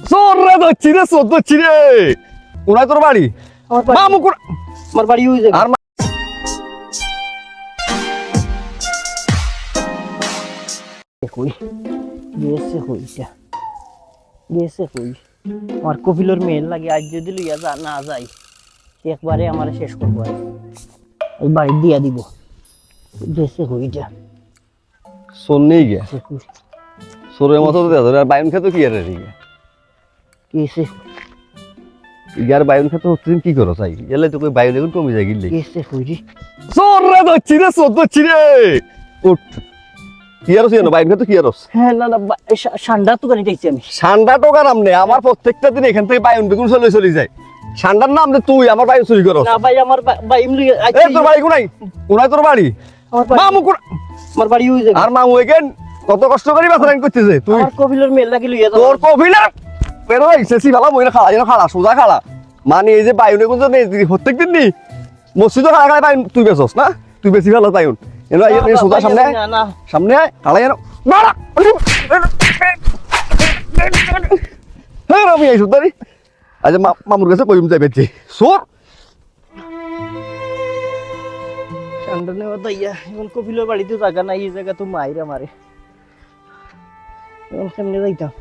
সোরে দচ্ছি রে সোর দচ্ছি রে কোনায় তোর বাড়ি মামু আমার বাড়ি ওই জায়গা আর কই গেছে কইটা গেছে কই আমার কপিলর মেল লাগে আজ যদি লইয়া যা না যাই একবারে আমার শেষ করবো আর ওই বাড়ি দিয়া দিব গেছে কইটা সোর নেই গে সোরের মতো তো দেয় আর বাইন খেতো কি আর গেছে ইয়ার বাইন খেতো হচ্ছে কি করো চাই এলে তো কই বাইন এখন কমে যায় গিলে গেছে কইরি সোরে দচ্ছি রে সোর দচ্ছি রে উঠ কি আর হচ্ছে বাইন খেতো কি আর হ্যাঁ না না ঠান্ডা তো গাড়ি চাইছি আমি ঠান্ডা টোকার নামনে আমার প্রত্যেকটা দিন এখান থেকে বাইন বেগুন চলে যায় ঠান্ডার নাম তুই আমার বাইন চুরি করস না ভাই আমার ভাই এমনি এই তোর বাড়ি কোনায় তোর বাড়ি মামু আমার বাড়ি ওই জায়গা আর মামু এখান কত কষ্ট করি বাছাই করতেছে তুই আমার কপিলর মেল লাগে লইয়া তোর কফিলা বেরো এসেছি ভালো মহিলা খালা যেন খালা সোজা খালা মানে এই যে বাইনে কোন প্রত্যেক দিন নি মসজিদ খালা খালা বাইন তুই বেচস না তুই বেশি ভালো তাই এনো এই সোজা সামনে না সামনে আয় খালা যেন মারা হ্যাঁ আমি এই সুতারি আজ মামুর কাছে কইম যাই বেচি সোর ঠান্ডা নেওয়া তাইয়া এখন কপিলের বাড়িতে জায়গা নাই এই জায়গা তো মাইরা মারে এখন সামনে যাইতাম